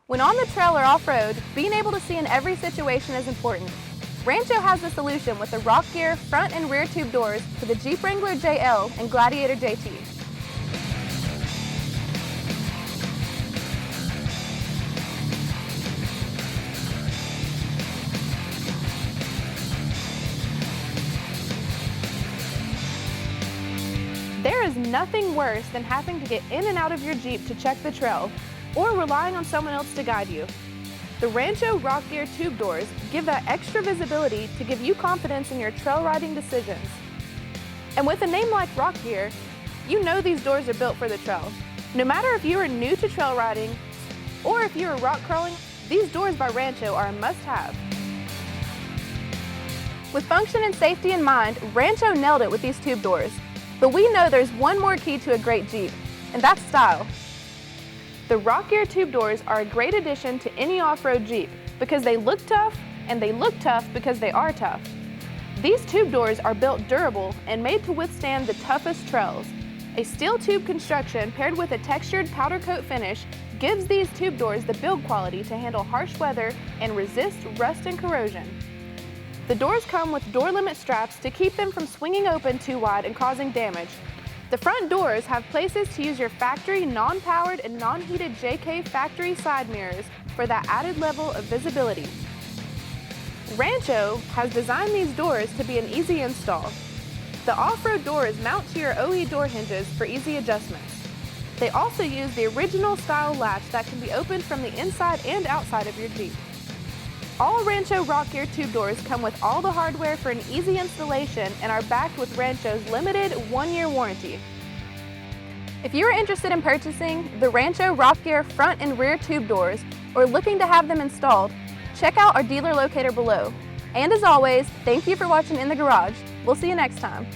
When on the trail or off-road, being able to see in every situation is important. Rancho has the solution with the rockGEAR front and rear tube doors for the Jeep Wrangler JL and Gladiator JT. There is nothing worse than having to get in and out of your Jeep to check the trail, or relying on someone else to guide you. The Rancho rockGEAR tube doors give that extra visibility to give you confidence in your trail riding decisions. And with a name like rockGEAR, you know these doors are built for the trail. No matter if you are new to trail riding or if you are rock crawling, these doors by Rancho are a must-have. With function and safety in mind, Rancho nailed it with these tube doors. But we know there's one more key to a great Jeep, and that's style. The rockGEAR tube doors are a great addition to any off-road Jeep because they look tough, and they look tough because they are tough. These tube doors are built durable and made to withstand the toughest trails. A steel tube construction paired with a textured powder coat finish gives these tube doors the build quality to handle harsh weather and resist rust and corrosion. The doors come with door limit straps to keep them from swinging open too wide and causing damage. The front doors have places to use your factory non-powered and non-heated JK factory side mirrors for that added level of visibility. Rancho has designed these doors to be an easy install. The off-road doors mount to your OE door hinges for easy adjustments. They also use the original style latch that can be opened from the inside and outside of your Jeep. All Rancho rockGEAR tube doors come with all the hardware for an easy installation and are backed with Rancho's limited 1-year warranty. If you are interested in purchasing the Rancho rockGEAR front and rear tube doors or looking to have them installed, check out our dealer locator below. And as always, thank you for watching In the Garage. We'll see you next time.